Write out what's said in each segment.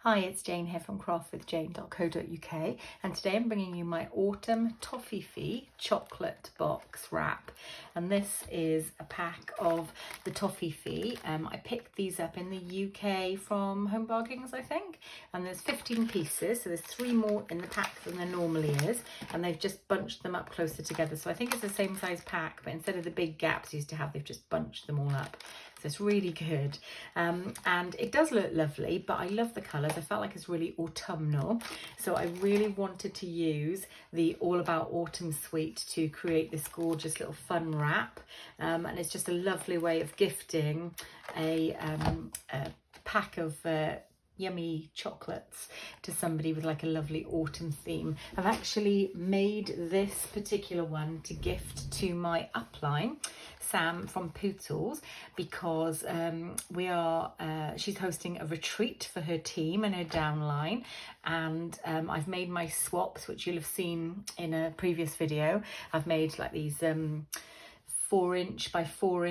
Hi, it's Jane here from craftwithjayne.co.uk, and today I'm bringing you my autumn Toffifee chocolate box wrap. And this is a pack of the Toffifee. I picked these up in the UK from Home Bargains, I think, and there's 15 pieces, so there's 3 more in the pack than there normally is, and they've just bunched them up closer together. So I think it's the same size pack, but instead of the big gaps used to have, they've just bunched them all up. So it's really good, and it does look lovely, but I love the colours. I felt like it's really autumnal, so I really wanted to use the All About Autumn suite to create this gorgeous little fun wrap, and it's just a lovely way of gifting a pack of yummy chocolates to somebody with like a lovely autumn theme. I've actually made this particular one to gift to my upline, Sam from Pootles, because she's hosting a retreat for her team and her downline, and I've made my swaps, which you'll have seen in a previous video. I've made like these 4" by 4"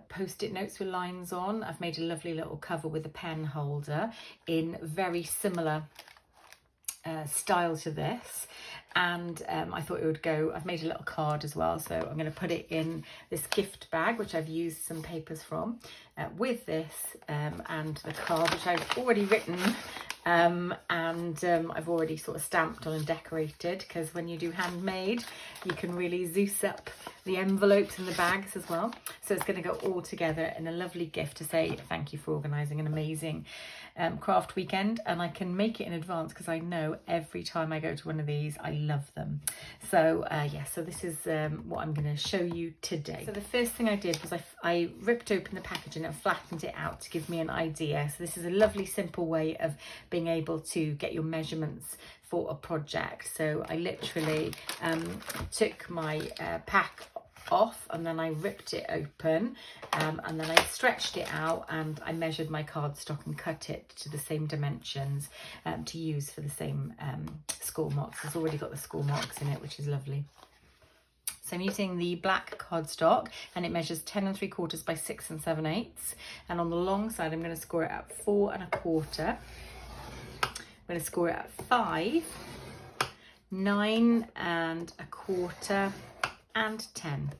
post-it notes with lines on. I've made a lovely little cover with a pen holder in very similar style to this, and I thought it would go. I've made a little card as well, so I'm going to put it in this gift bag, which I've used some papers from, with this and the card, which I've already written, and I've already sort of stamped on and decorated, because when you do handmade you can really zhuzh up the envelopes and the bags as well. So it's going to go all together in a lovely gift to say thank you for organising an amazing craft weekend, and I can make it in advance because I know every time I go to one of these I love them. So yeah, so this is what I'm going to show you today. So the first thing I did was I ripped open the packaging and flattened it out to give me an idea. So this is a lovely simple way of being able to get your measurements for a project. So I literally took my pack off, and then I ripped it open, and then I stretched it out, and I measured my cardstock and cut it to the same dimensions to use for the same score marks. It's already got the score marks in it, which is lovely. So I'm using the black cardstock, and it measures 10 3/4 by 6 7/8, and on the long side I'm going to score it at 4 1/4. I'm going to score it at 5, 9 1/4, and 10,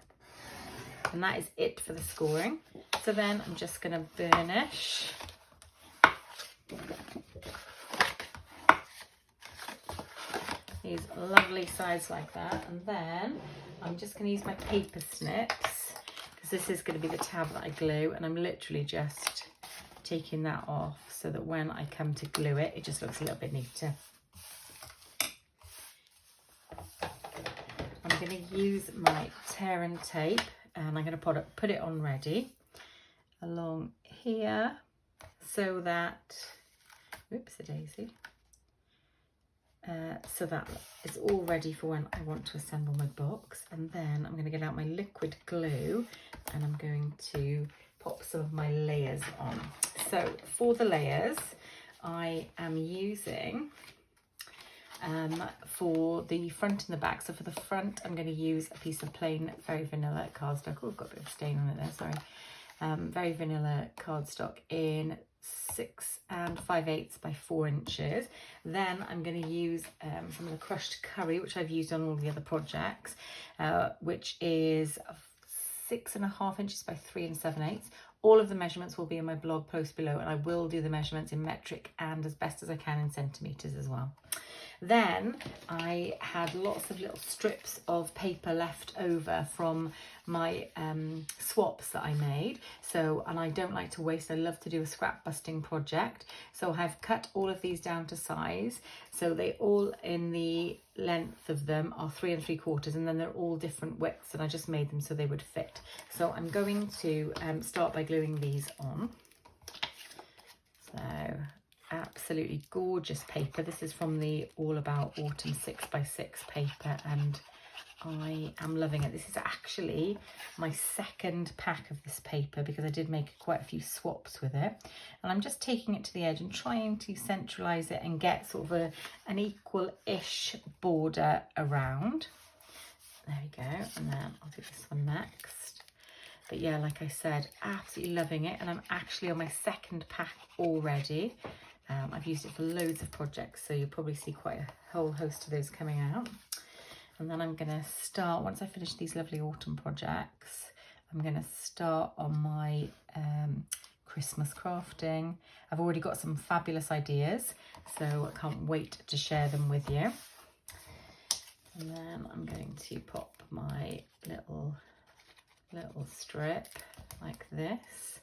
and that is it for the scoring. So then I'm just going to burnish these lovely sides like that, and then I'm just going to use my paper snips, because this is going to be the tab that I glue, and I'm literally just taking that off so that when I come to glue it, it just looks a little bit neater. I'm going to use my tear and tape, and I'm going to put it on ready along here, so that, whoops a daisy, so that it's all ready for when I want to assemble my box. And then I'm going to get out my liquid glue, and I'm going to pop some of my layers on. So for the layers, I am using for the front and the back. So for the front, I'm going to use a piece of plain very vanilla cardstock. Oh, I've got a bit of stain on it there, sorry. Very vanilla cardstock in 6 5/8 by 4". Then I'm going to use some of the crushed curry, which I've used on all the other projects, which is 6 1/2" by 3 7/8. All of the measurements will be in my blog post below, and I will do the measurements in metric and as best as I can in centimetres as well. Then I had lots of little strips of paper left over from my swaps that I made. So, and I don't like to waste, I love to do a scrap busting project. So I've cut all of these down to size. So they all, in the length of them, are 3 3/4, and then they're all different widths, and I just made them so they would fit. So I'm going to start by gluing these on. So absolutely gorgeous paper. This is from the All About Autumn 6 by 6 paper, and I am loving it. This is actually my second pack of this paper, because I did make quite a few swaps with it, and I'm just taking it to the edge and trying to centralize it and get sort of an equal-ish border around. There we go, and then I'll do this one next. But yeah, like I said, absolutely loving it, and I'm actually on my second pack already. I've used it for loads of projects, so you'll probably see quite a whole host of those coming out. And then I'm going to start, once I finish these lovely autumn projects, I'm going to start on my Christmas crafting. I've already got some fabulous ideas, so I can't wait to share them with you. And then I'm going to pop my little strip like this,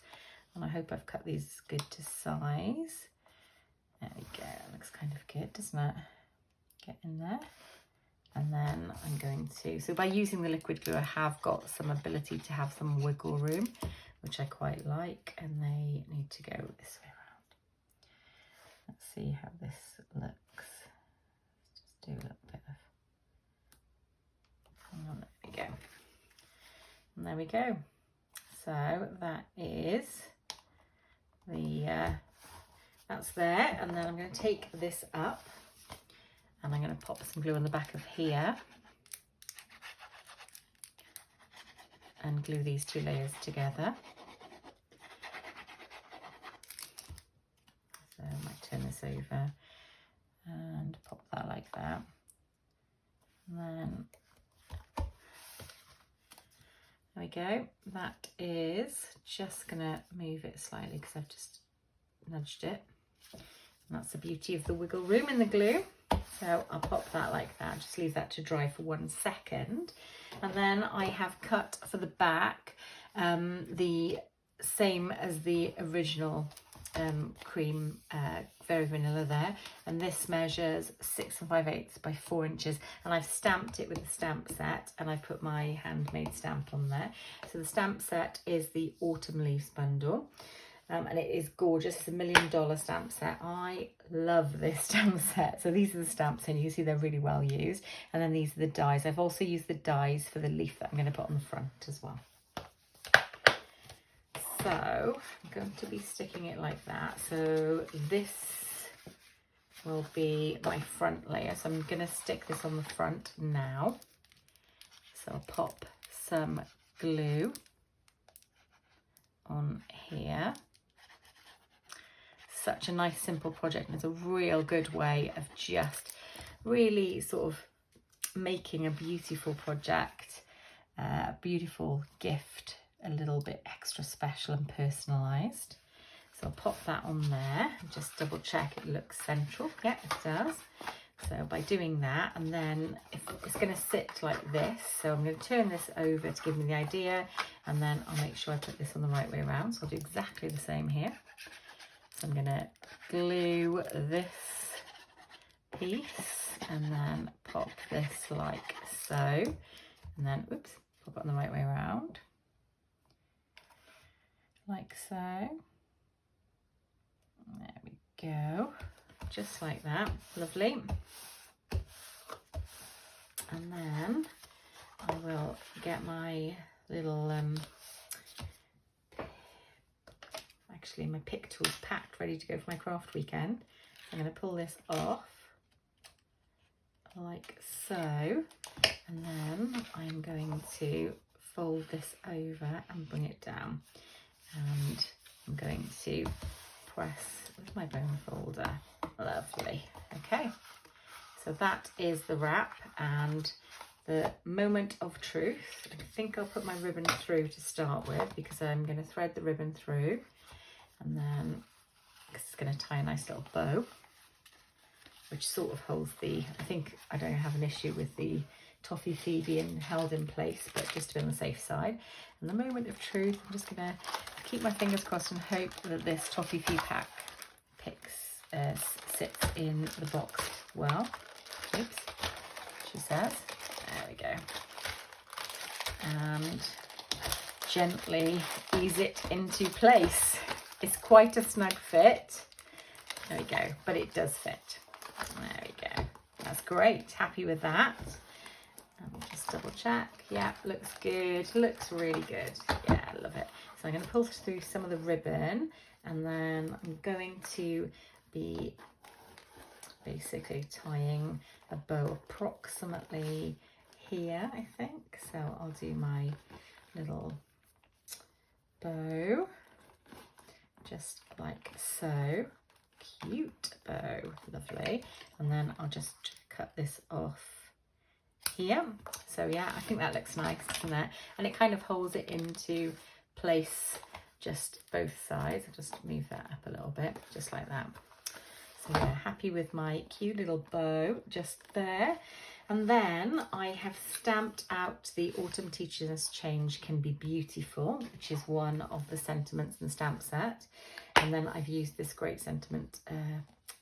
and I hope I've cut these good to size. There we go, it looks kind of good, doesn't it? Get in there. And then I'm going to, so by using the liquid glue, I have got some ability to have some wiggle room, which I quite like, and they need to go this way around. Let's see how this looks. Let's just do a little bit of, oh, there we go. And there we go. So that is the, that's there. And then I'm going to take this up and I'm going to pop some glue on the back of here and glue these two layers together. So I might turn this over and pop that like that. And then there we go. That is just going to move it slightly because I've just nudged it. And that's the beauty of the wiggle room in the glue. So I'll pop that like that, just leave that to dry for 1 second. And then I have cut for the back the same as the original cream Very Vanilla there. And this measures 6 5/8 by 4 inches. And I've stamped it with the stamp set, and I've put my handmade stamp on there. So the stamp set is the Autumn Leaves bundle. And it is gorgeous. It's $1 million stamp set. I love this stamp set. So these are the stamps, and you can see they're really well used. And then these are the dies. I've also used the dies for the leaf that I'm going to put on the front as well. So I'm going to be sticking it like that. So this will be my front layer. So I'm going to stick this on the front now. So I'll pop some glue on here. Such a nice simple project, and it's a real good way of just really sort of making a beautiful project, a beautiful gift, a little bit extra special and personalised. So I'll pop that on there and just double check it looks central. Yeah, it does. So by doing that, and then it's going to sit like this, so I'm going to turn this over to give me the idea, and then I'll make sure I put this on the right way around. So I'll do exactly the same here. So I'm going to glue this piece and then pop this like so, and then oops, pop it on the right way around like so. There we go, just like that. Lovely. And then I will get my little actually my pick tools packed, ready to go for my craft weekend. I'm going to pull this off like so, and then I'm going to fold this over and bring it down, and I'm going to press with my bone folder. Lovely. Okay, so that is the wrap and the moment of truth. I think I'll put my ribbon through to start with, because I'm going to thread the ribbon through, and then it's going to tie a nice little bow, which sort of holds the, I think I don't have an issue with the Toffifee being held in place, but just to be on the safe side. And the moment of truth, I'm just going to keep my fingers crossed and hope that this Toffifee pack sits in the box well. Oops, she says. There we go. And gently ease it into place. It's quite a snug fit. There we go, but it does fit. There we go. That's great. Happy with that. And we'll just double check. Yeah, looks good. Looks really good. Yeah, I love it. So I'm going to pull through some of the ribbon, and then I'm going to be basically tying a bow approximately here, I think. So I'll do my little bow just like so, cute bow, lovely. And then I'll just cut this off here. So yeah, I think that looks nice, doesn't it? And it kind of holds it into place, just both sides. I'll just move that up a little bit, just like that. So yeah, happy with my cute little bow just there. And then I have stamped out the Autumn Teachers Change Can Be Beautiful, which is one of the sentiments in the stamp set. And then I've used this great sentiment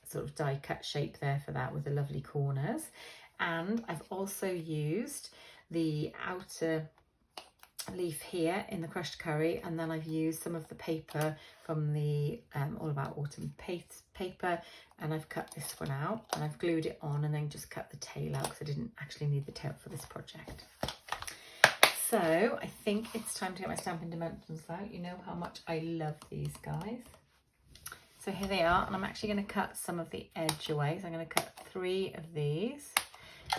sort of die cut shape there for that with the lovely corners. And I've also used the outer leaf here in the crushed curry, and then I've used some of the paper from the All About Autumn paper, and I've cut this one out and I've glued it on and then just cut the tail out because I didn't actually need the tail for this project. So I think it's time to get my Stampin' Dimensions out. You know how much I love these guys. So here they are, and I'm actually going to cut some of the edge away. So I'm going to cut 3 of these,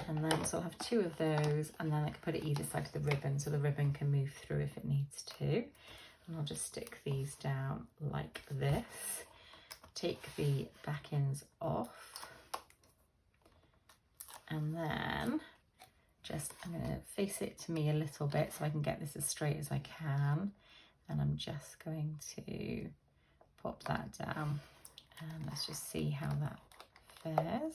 and then so I'll have 2 of those, and then I can put it either side of the ribbon so the ribbon can move through if it needs to. And I'll just stick these down like this. Take the back ends off, and then I'm going to face it to me a little bit so I can get this as straight as I can. And I'm just going to pop that down, and let's just see how that fares.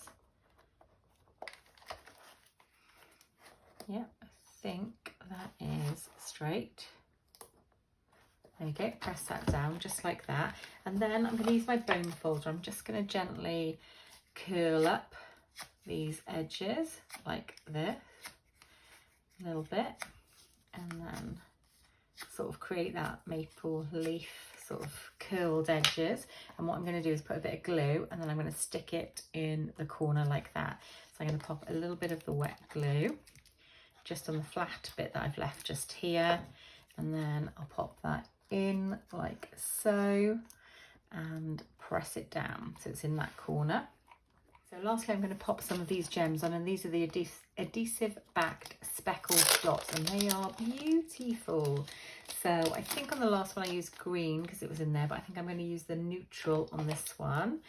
Yeah, I think that is straight. There you go, press that down just like that. And then I'm going to use my bone folder. I'm just going to gently curl up these edges like this a little bit, and then sort of create that maple leaf sort of curled edges. And what I'm going to do is put a bit of glue, and then I'm going to stick it in the corner like that. So I'm going to pop a little bit of the wet glue just on the flat bit that I've left just here, and then I'll pop that in like so and press it down so it's in that corner. So lastly, I'm going to pop some of these gems on, and these are the adhesive backed speckled dots, and they are beautiful. So I think on the last one I used green because it was in there, but I think I'm going to use the neutral on this one.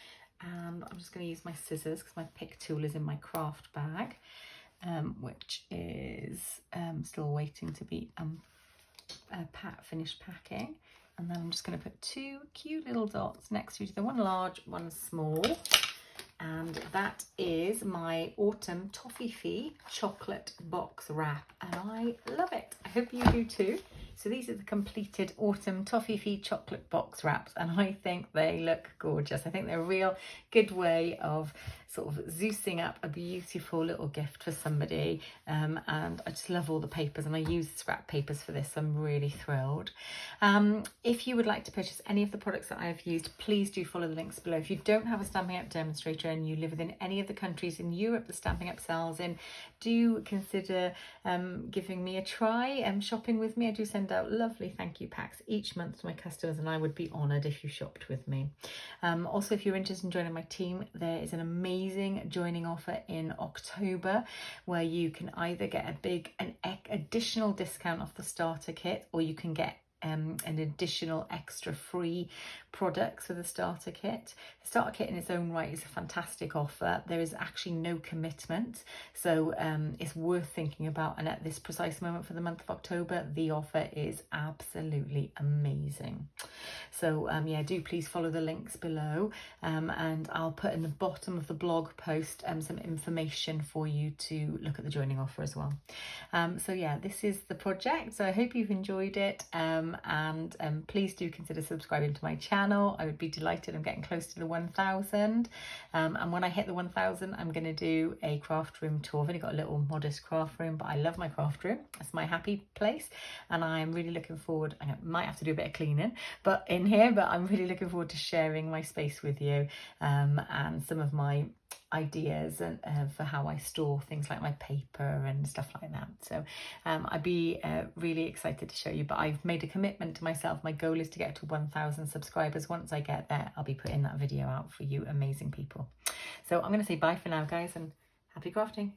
And I'm just going to use my scissors because my pick tool is in my craft bag, which is still waiting to be finished packing. And then I'm just going to put 2 cute little dots next to each other, one large, one small. And that is my Autumn Toffifee chocolate box wrap, and I love it. I hope you do too. So these are the completed Autumn Toffifee chocolate box wraps, and I think they look gorgeous. I think they're a real good way of sort of Zeusing up a beautiful little gift for somebody, and I just love all the papers, and I use scrap papers for this, so I'm really thrilled. If you would like to purchase any of the products that I have used, please do follow the links below. If you don't have a Stampin' Up demonstrator and you live within any of the countries in Europe that Stampin' Up sells in, do consider giving me a try and shopping with me. I do send out lovely thank you packs each month to my customers, and I would be honoured if you shopped with me. Also, if you're interested in joining my team, there is an amazing joining offer in October where you can either get an additional discount off the starter kit, or you can get an additional extra free products for the starter kit. The starter kit in its own right is a fantastic offer. There is actually no commitment, so it's worth thinking about, and at this precise moment for the month of October the offer is absolutely amazing. So yeah, do please follow the links below, and I'll put in the bottom of the blog post some information for you to look at the joining offer as well. So yeah, this is the project, so I hope you've enjoyed it, and please do consider subscribing to my channel. I would be delighted. I'm getting close to the 1,000, and when I hit the 1,000 I'm going to do a craft room tour. I've only got a little modest craft room, but I love my craft room. It's my happy place, and I'm really looking forward. I might have to do a bit of cleaning but I'm really looking forward to sharing my space with you, and some of my ideas and for how I store things like my paper and stuff like that. So I'd be really excited to show you, but I've made a commitment to myself. My goal is to get to 1,000 subscribers. Once I get there, I'll be putting that video out for you amazing people. So I'm going to say bye for now, guys, and happy crafting.